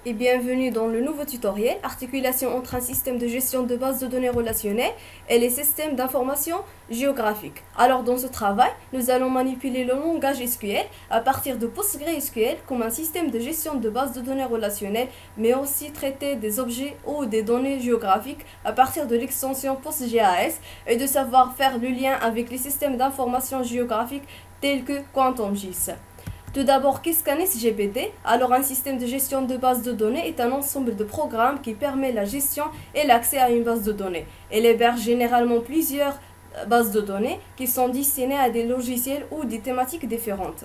et bienvenue dans le nouveau tutoriel Articulation entre un système de gestion de bases de données relationnelles et les systèmes d'information géographiques. Alors dans ce travail, nous allons manipuler le langage SQL à partir de PostgreSQL comme un système de gestion de bases de données relationnelles, mais aussi traiter des objets ou des données géographiques à partir de l'extension PostGIS et de savoir faire le lien avec les systèmes d'information géographiques tels que QuantumGIS. Tout d'abord, qu'est-ce qu'un SGBD? Alors, un système de gestion de base de données est un ensemble de programmes qui permet la gestion et l'accès à une base de données. Elle héberge généralement plusieurs bases de données qui sont destinées à des logiciels ou des thématiques différentes.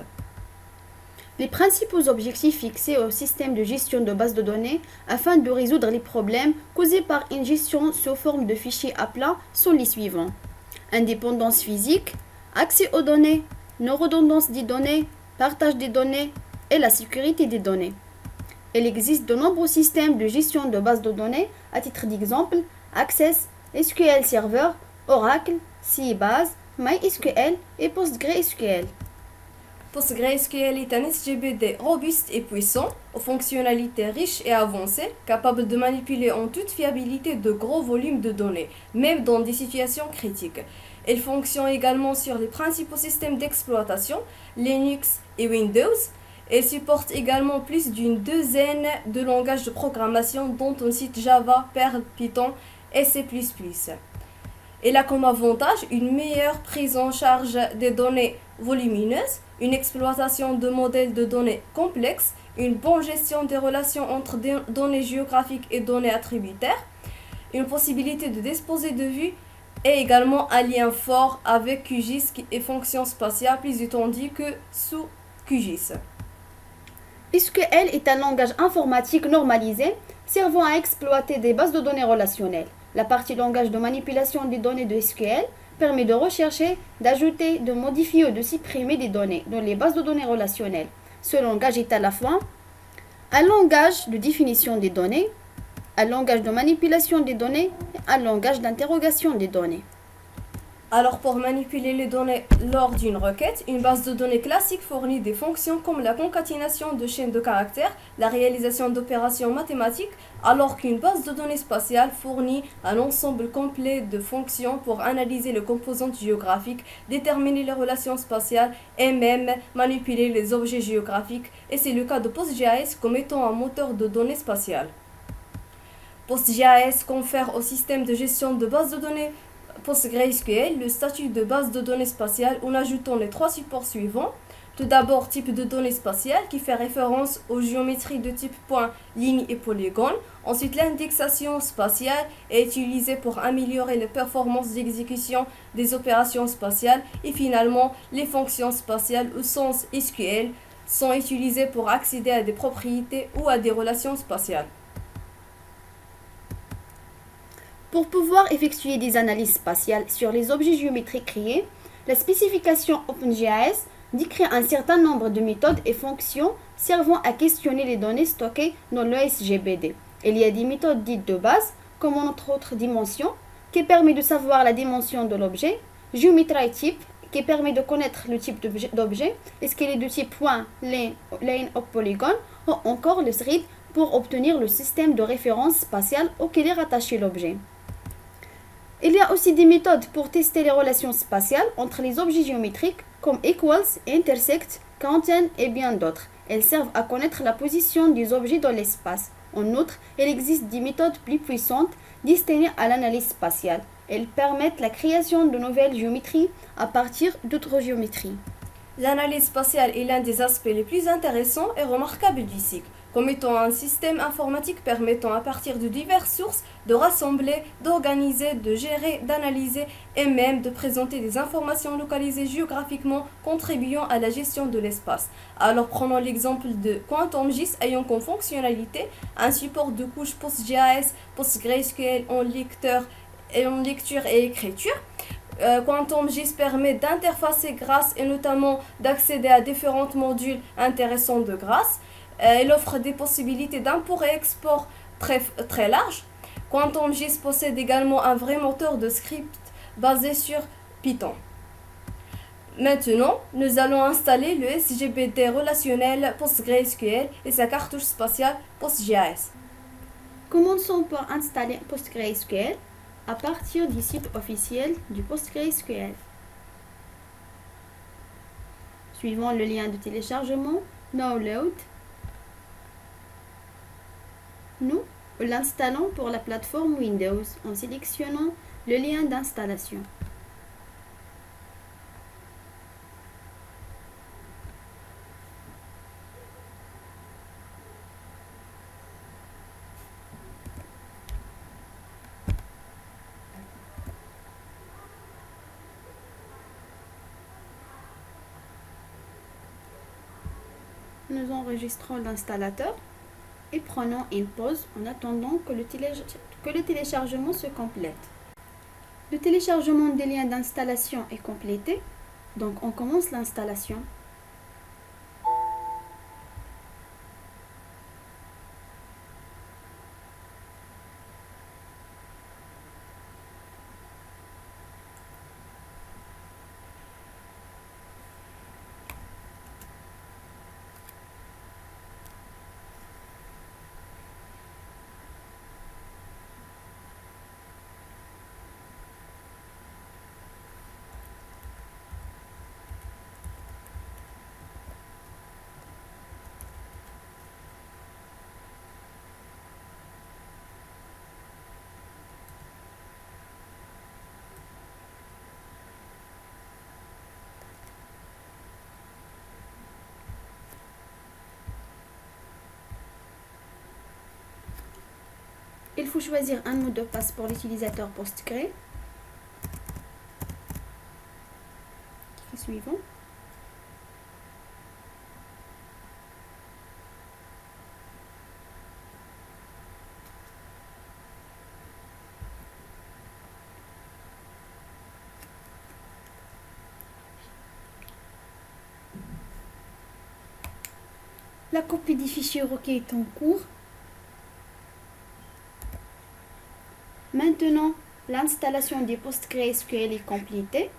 Les principaux objectifs fixés au système de gestion de base de données afin de résoudre les problèmes causés par une gestion sous forme de fichiers à plat sont les suivants. Indépendance physique, accès aux données, non-redondance des données, partage des données et la sécurité des données. Il existe de nombreux systèmes de gestion de bases de données, à titre d'exemple, Access, SQL Server, Oracle, Sybase, MySQL et PostgreSQL. PostgreSQL est un SGBD robuste et puissant, aux fonctionnalités riches et avancées, capable de manipuler en toute fiabilité de gros volumes de données, même dans des situations critiques. Il fonctionne également sur les principaux systèmes d'exploitation, Linux et Windows. Il supporte également plus d'une douzaine de langages de programmation dont on cite Java, Perl, Python et C++. Il a comme avantage une meilleure prise en charge des données volumineuses, une exploitation de modèles de données complexes, une bonne gestion des relations entre données géographiques et données attributaires, une possibilité de disposer de vues et également un lien fort avec QGIS et fonctions spatiales plus étendues que sous QGIS. SQL est un langage informatique normalisé servant à exploiter des bases de données relationnelles. La partie langage de manipulation des données de SQL permet de rechercher, d'ajouter, de modifier ou de supprimer des données dans les bases de données relationnelles. Ce langage est à la fois un langage de définition des données, un langage de manipulation des données et un langage d'interrogation des données. Alors pour manipuler les données lors d'une requête, une base de données classique fournit des fonctions comme la concaténation de chaînes de caractères, la réalisation d'opérations mathématiques, alors qu'une base de données spatiale fournit un ensemble complet de fonctions pour analyser les composantes géographiques, déterminer les relations spatiales et même manipuler les objets géographiques, et c'est le cas de PostGIS comme étant un moteur de données spatiales. PostGIS confère au système de gestion de base de données PostgreSQL le statut de base de données spatiale en ajoutant les trois supports suivants. Tout d'abord, type de données spatiales qui fait référence aux géométries de type point, ligne et polygone. Ensuite, l'indexation spatiale est utilisée pour améliorer les performances d'exécution des opérations spatiales. Et finalement, les fonctions spatiales au sens SQL sont utilisées pour accéder à des propriétés ou à des relations spatiales. Pour pouvoir effectuer des analyses spatiales sur les objets géométriques créés, la spécification OpenGIS décrit un certain nombre de méthodes et fonctions servant à questionner les données stockées dans le SGBD. Il y a des méthodes dites de base, comme entre autres dimension, qui permet de savoir la dimension de l'objet, géométrie type, qui permet de connaître le type d'objet, est-ce qu'il est de type point, lane ou polygone, ou encore le thread pour obtenir le système de référence spatiale auquel est rattaché l'objet. Il y a aussi des méthodes pour tester les relations spatiales entre les objets géométriques comme equals, intersect, contain et bien d'autres. Elles servent à connaître la position des objets dans l'espace. En outre, il existe des méthodes plus puissantes destinées à l'analyse spatiale. Elles permettent la création de nouvelles géométries à partir d'autres géométries. L'analyse spatiale est l'un des aspects les plus intéressants et remarquables du cycle, comme étant un système informatique permettant à partir de diverses sources de rassembler, d'organiser, de gérer, d'analyser et même de présenter des informations localisées géographiquement contribuant à la gestion de l'espace. Alors prenons l'exemple de QuantumGIS ayant comme fonctionnalité un support de couche PostGIS, PostgreSQL en lecture et écriture. QuantumGIS permet d'interfacer grâce et notamment d'accéder à différents modules intéressants de grâce. Il offre des possibilités d'import et export très larges. QuantumGIS possède également un vrai moteur de script basé sur Python. Maintenant, nous allons installer le SGBD relationnel PostgreSQL et sa cartouche spatiale PostGIS. Commençons par installer PostgreSQL à partir du site officiel du PostgreSQL. Suivons le lien de téléchargement Download. Nous l'installons pour la plateforme Windows en sélectionnant le lien d'installation. Nous enregistrons l'installateur et prenons une pause en attendant que le téléchargement se complète. Le téléchargement des liens d'installation est complété, donc on commence l'installation. Il faut choisir un mot de passe pour l'utilisateur Postgre. Suivant. La copie des fichiers requis est en cours. Maintenant, l'installation des PostgreSQL est complétée.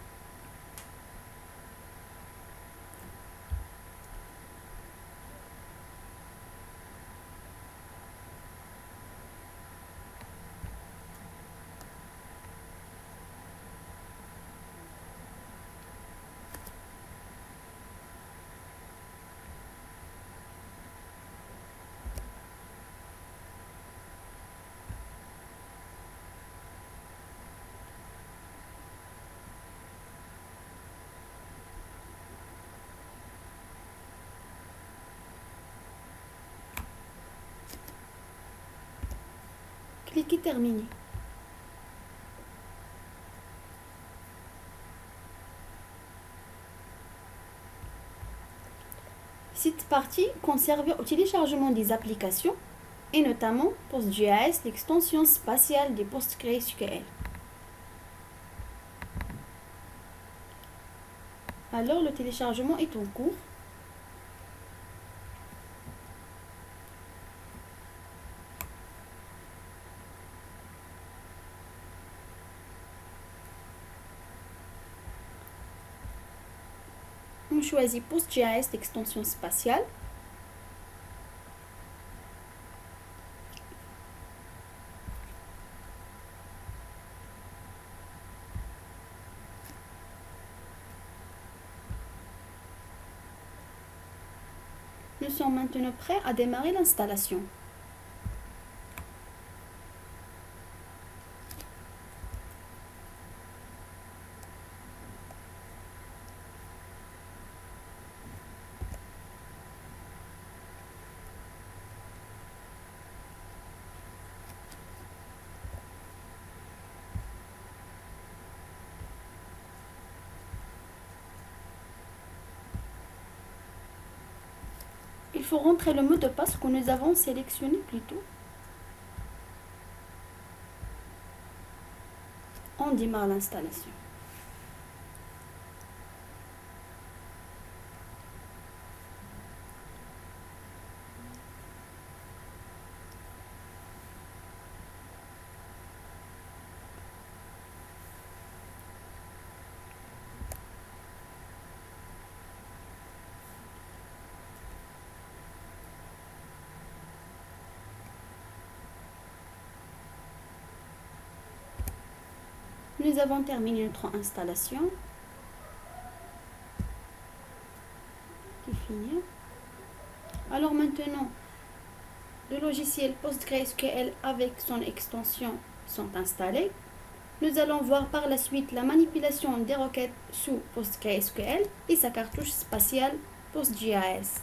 Cliquez Terminer. Cette partie conserve au téléchargement des applications et notamment PostGIS, l'extension spatiale des PostgreSQL. Alors le téléchargement est en cours. On choisit PostGIS, l'extension spatiale. Nous sommes maintenant prêts à démarrer l'installation. Il faut rentrer le mot de passe que nous avons sélectionné plus tôt. On démarre l'installation. Nous avons terminé notre installation. C'est fini. Alors maintenant, le logiciel PostgreSQL avec son extension sont installés. Nous allons voir par la suite la manipulation des requêtes sous PostgreSQL et sa cartouche spatiale PostGIS.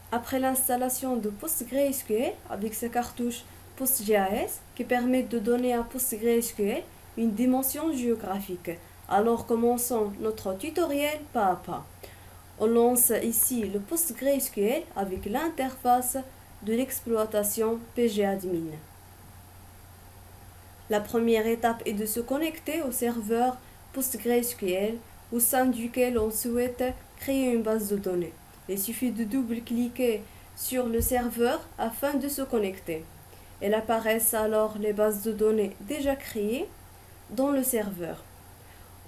Après l'installation de PostgreSQL avec sa cartouche PostGIS qui permet de donner à PostgreSQL une dimension géographique. Alors commençons notre tutoriel pas à pas. On lance ici le PostgreSQL avec l'interface de l'exploitation pgadmin. La première étape est de se connecter au serveur PostgreSQL au sein duquel on souhaite créer une base de données. Il suffit de double-cliquer sur le serveur afin de se connecter. Elles apparaissent alors les bases de données déjà créées dans le serveur.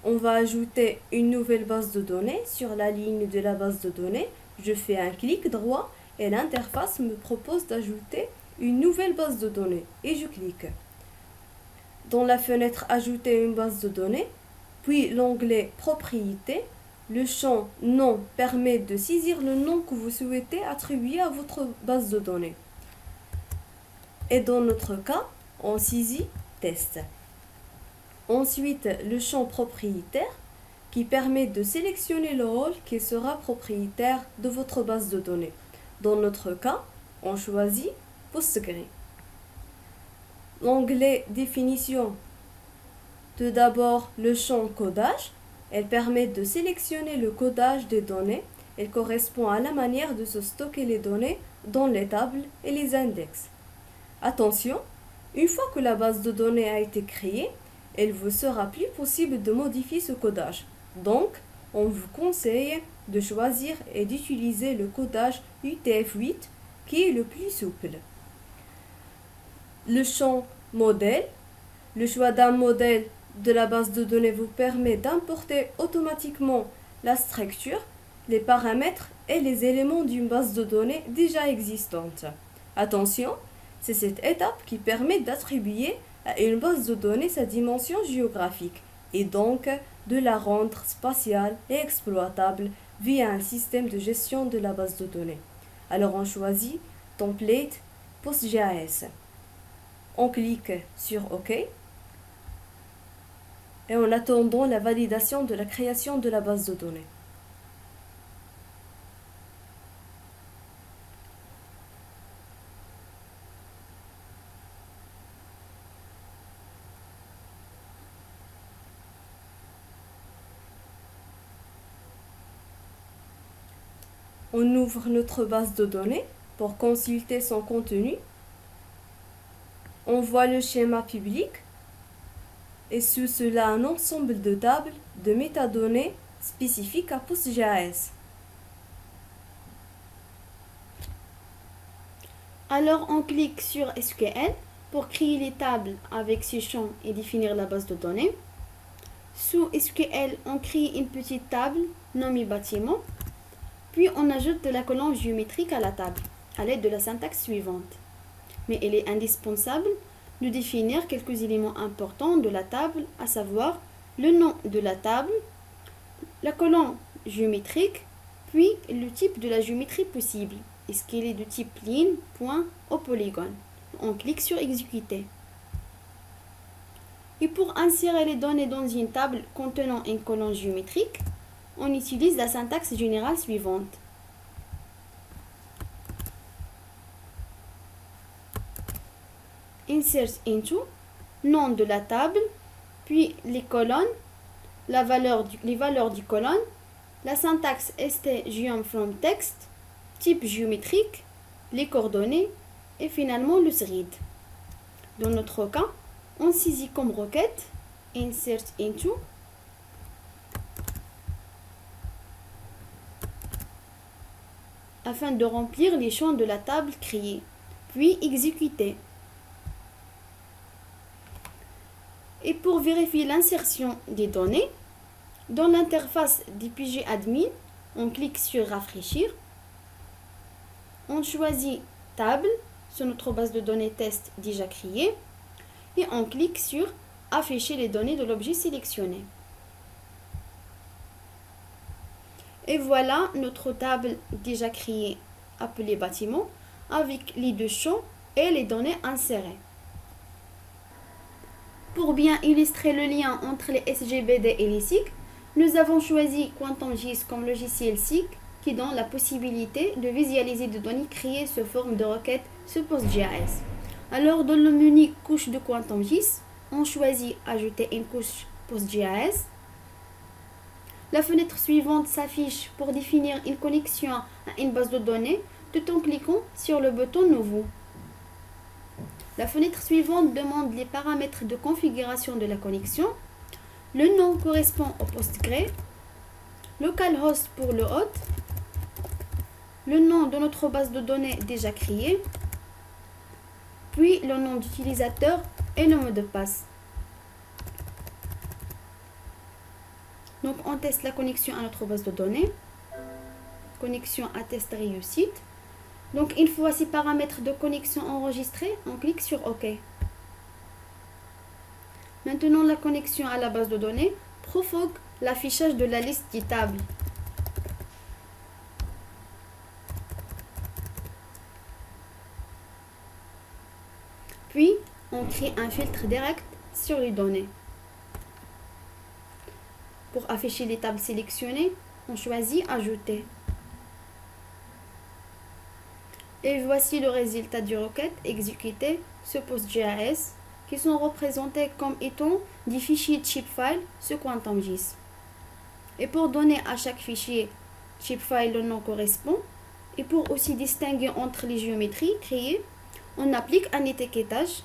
On va ajouter une nouvelle base de données sur la ligne de la base de données. Je fais un clic droit et l'interface me propose d'ajouter une nouvelle base de données et je clique. Dans la fenêtre Ajouter une base de données, puis l'onglet Propriétés, le champ Nom permet de saisir le nom que vous souhaitez attribuer à votre base de données. Et dans notre cas, on saisit Test. Ensuite, le champ Propriétaire qui permet de sélectionner le rôle qui sera propriétaire de votre base de données. Dans notre cas, on choisit Postgre. L'onglet Définition. Tout d'abord, le champ Codage. Elle permet de sélectionner le codage des données. Elle correspond à la manière de se stocker les données dans les tables et les index. Attention, une fois que la base de données a été créée, il vous sera plus possible de modifier ce codage. Donc, on vous conseille de choisir et d'utiliser le codage UTF-8 qui est le plus souple. Le champ Modèle. Le choix d'un modèle de la base de données vous permet d'importer automatiquement la structure, les paramètres et les éléments d'une base de données déjà existante. Attention, c'est cette étape qui permet d'attribuer à une base de données sa dimension géographique et donc de la rendre spatiale et exploitable via un système de gestion de la base de données. Alors on choisit Template PostGIS. On clique sur OK. Et en attendant la validation de la création de la base de données. On ouvre notre base de données pour consulter son contenu. On voit le schéma public et sous cela un ensemble de tables de métadonnées spécifiques à PostGIS. Alors on clique sur SQL pour créer les tables avec ces champs et définir la base de données. Sous SQL, on crée une petite table nommée bâtiment, puis on ajoute de la colonne géométrique à la table à l'aide de la syntaxe suivante. Mais il est indispensable de définir quelques éléments importants de la table, à savoir le nom de la table, la colonne géométrique, puis le type de la géométrie possible. Est-ce qu'elle est de type ligne, point ou polygone? On clique sur Exécuter. Et pour insérer les données dans une table contenant une colonne géométrique, on utilise la syntaxe générale suivante. Insert into, nom de la table, puis les colonnes, les valeurs du colonne, la syntaxe stgeom_from_text, type géométrique, les coordonnées et finalement le thread. Dans notre cas, on saisit comme requête insert into afin de remplir les champs de la table créée, puis exécuter. Et pour vérifier l'insertion des données, dans l'interface DPG Admin, on clique sur Rafraîchir. On choisit Table sur notre base de données test déjà créée et on clique sur Afficher les données de l'objet sélectionné. Et voilà notre table déjà créée appelée bâtiment avec les deux champs et les données insérées. Pour bien illustrer le lien entre les SGBD et les SIG, nous avons choisi QuantumGIS comme logiciel SIG qui donne la possibilité de visualiser des données créées sous forme de requêtes sur PostGIS. Alors dans le menu couche de QuantumGIS, on choisit ajouter une couche PostGIS. La fenêtre suivante s'affiche pour définir une connexion à une base de données tout en cliquant sur le bouton nouveau. La fenêtre suivante demande les paramètres de configuration de la connexion. Le nom correspond au Postgre, localhost pour le hôte, le nom de notre base de données déjà créée, puis le nom d'utilisateur et le mot de passe. Donc on teste la connexion à notre base de données. Connexion à test réussite. Donc une fois ces paramètres de connexion enregistrés, on clique sur OK. Maintenant la connexion à la base de données provoque l'affichage de la liste des tables. Puis on crée un filtre direct sur les données. Pour afficher les tables sélectionnées, on choisit Ajouter. Et voici le résultat du requête exécuté sur PostGIS qui sont représentés comme étant des fichiers chipfile sur QuantumGIS. Et pour donner à chaque fichier chipfile le nom correspond, et pour aussi distinguer entre les géométries créées, on applique un étiquetage.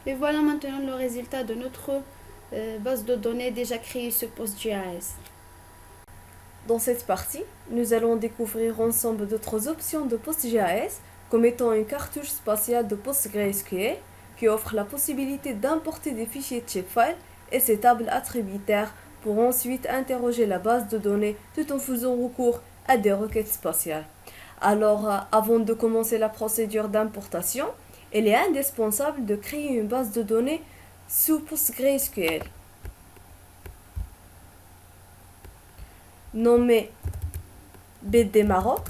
Et voilà maintenant le résultat de notre base de données déjà créée sur PostGIS. Dans cette partie, nous allons découvrir ensemble d'autres options de PostGIS, comme étant une cartouche spatiale de PostgreSQL qui offre la possibilité d'importer des fichiers chipfile et ses tables attributaires pour ensuite interroger la base de données tout en faisant recours à des requêtes spatiales. Alors, avant de commencer la procédure d'importation, il est indispensable de créer une base de données sous PostgreSQL. Nommée BD Maroc.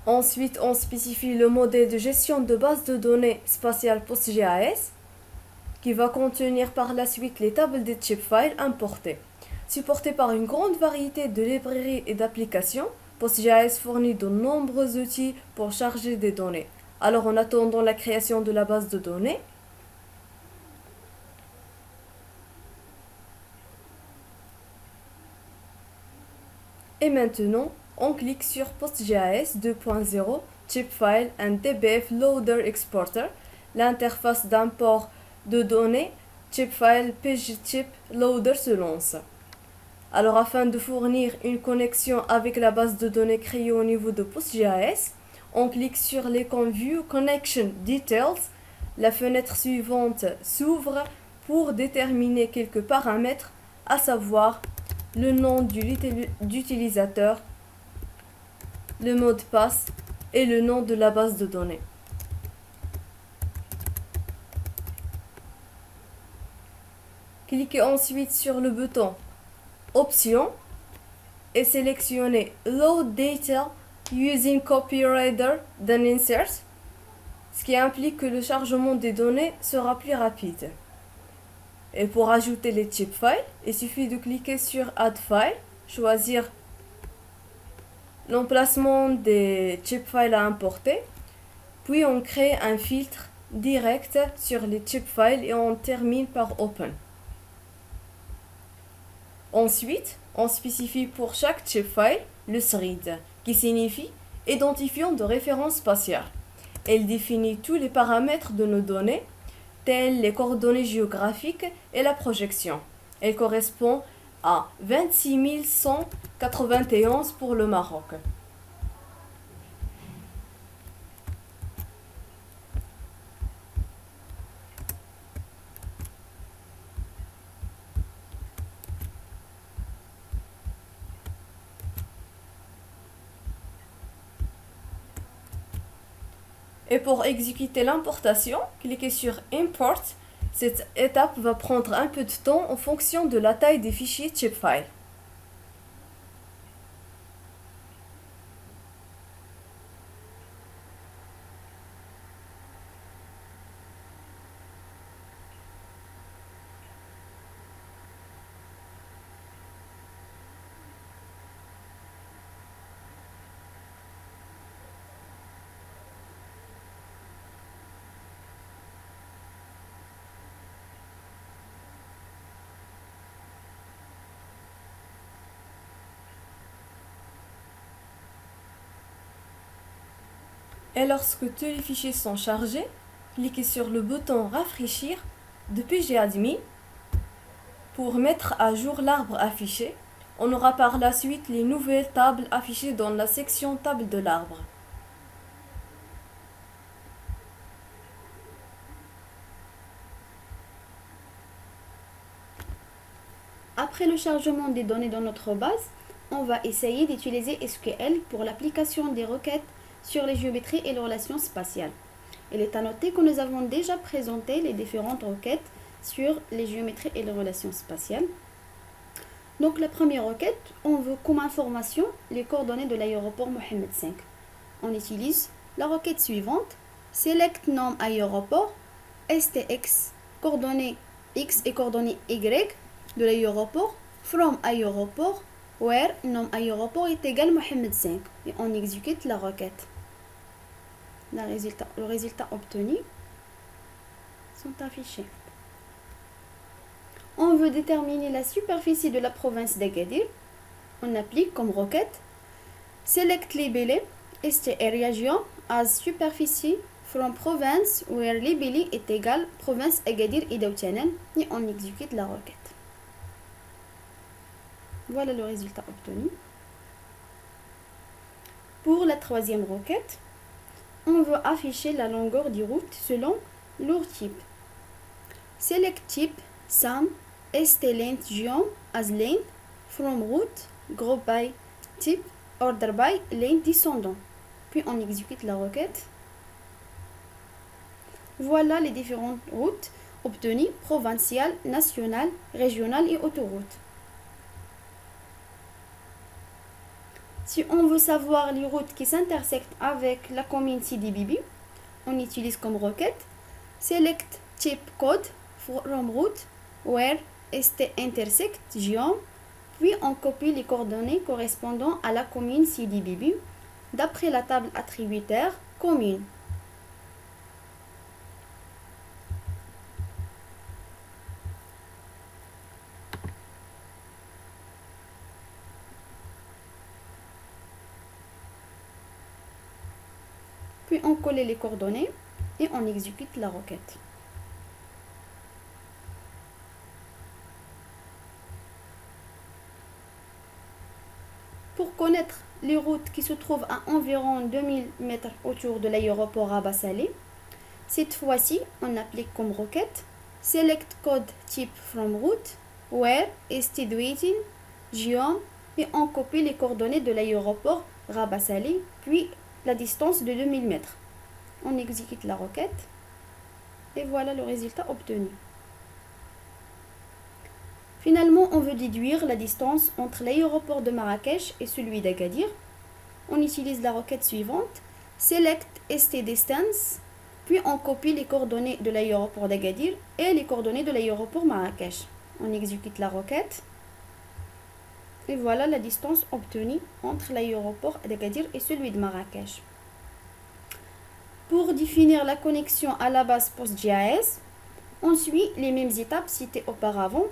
Ensuite, on spécifie le modèle de gestion de base de données spatiale PostGIS qui va contenir par la suite les tables de chipfiles importées. Supporté par une grande variété de librairies et d'applications, PostGIS fournit de nombreux outils pour charger des données. Alors, en attendant la création de la base de données, et maintenant, on clique sur PostGIS 2.0 Chipfile and DBF Loader Exporter. L'interface d'import de données Chipfile PGChip Loader se lance. Alors, afin de fournir une connexion avec la base de données créée au niveau de PostGIS, on clique sur l'icône View Connection Details. La fenêtre suivante s'ouvre pour déterminer quelques paramètres, à savoir le nom d'utilisateur, le mot de passe et le nom de la base de données. Cliquez ensuite sur le bouton Options et sélectionnez Load Data Using Copyrider than Insert, ce qui implique que le chargement des données sera plus rapide. Et pour ajouter les chipfiles, il suffit de cliquer sur Add File, choisir l'emplacement des chipfiles à importer, puis on crée un filtre direct sur les chip files et on termine par Open. Ensuite, on spécifie pour chaque chip file le SRID, qui signifie identifiant de référence spatiale. Elle définit tous les paramètres de nos données, tels les coordonnées géographiques et la projection. Elle correspond à 26 191 pour le Maroc. Et pour exécuter l'importation, cliquez sur Import. Cette étape va prendre un peu de temps en fonction de la taille des fichiers chip file. Et lorsque tous les fichiers sont chargés, cliquez sur le bouton Rafraîchir de PGAdmin pour mettre à jour l'arbre affiché. On aura par la suite les nouvelles tables affichées dans la section Table de l'arbre. Après le chargement des données dans notre base, on va essayer d'utiliser SQL pour l'application des requêtes sur les géométries et les relations spatiales. Il est à noter que nous avons déjà présenté les différentes requêtes sur les géométries et les relations spatiales. Donc la première requête, on veut comme information les coordonnées de l'aéroport Mohammed V. On utilise la requête suivante, select nom aéroport, stx, coordonnées x et coordonnées y de l'aéroport, from aéroport, where nom aéroport est égal Mohammed V. Et on exécute la requête. Le résultat obtenu sont affichés. On veut déterminer la superficie de la province d'Agadir. On applique comme requête select labelé st area geo as superficie from province where labelé est égal province Agadir et Daoutianen et on exécute la requête. Voilà le résultat obtenu. Pour la troisième requête, on veut afficher la longueur du route selon leur type. Select type sum st length geom as length from route group by type order by length descendant. Puis on exécute la requête. Voilà les différentes routes obtenues provinciales, nationales, régionales et autoroutes. Si on veut savoir les routes qui s'intersectent avec la commune Sidi Bibi, on utilise comme requête select type code from route where st intersect geom, puis on copie les coordonnées correspondant à la commune Sidi Bibi d'après la table attributaire commune. Puis on colle les coordonnées et on exécute la requête. Pour connaître les routes qui se trouvent à environ 2000 mètres autour de l'aéroport Rabat Salé, cette fois-ci, on applique comme requête select code type from route where st waiting geom et on copie les coordonnées de l'aéroport Rabat Salé, puis la distance de 2000 mètres. On exécute la requête et voilà le résultat obtenu. Finalement, on veut déduire la distance entre l'aéroport de Marrakech et celui d'Agadir. On utilise la requête suivante, select st distance, puis on copie les coordonnées de l'aéroport d'Agadir et les coordonnées de l'aéroport Marrakech. On exécute la requête et voilà la distance obtenue entre l'aéroport d'Agadir et celui de Marrakech. Pour définir la connexion à la base PostGIS, on suit les mêmes étapes citées auparavant.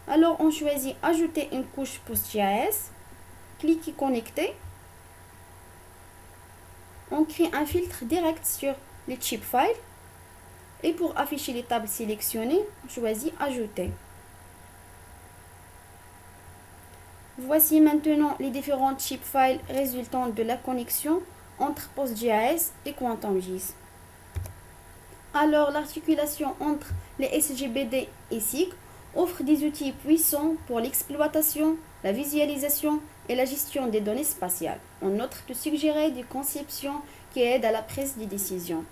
Alors on choisit Ajouter une couche PostGIS, cliquez Connecter. On crée un filtre direct sur les chip files et pour afficher les tables sélectionnées, on choisit Ajouter. Voici maintenant les différents chip files résultant de la connexion entre PostGIS et QuantumGIS. Alors l'articulation entre les SGBD et SIG offre des outils puissants pour l'exploitation, la visualisation et la gestion des données spatiales, en outre de suggérer des conceptions qui aident à la prise de décision.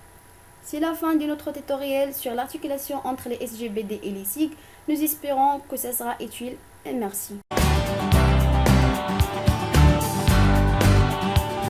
C'est la fin de notre tutoriel sur l'articulation entre les SGBD et les SIG. Nous espérons que ça sera utile et merci.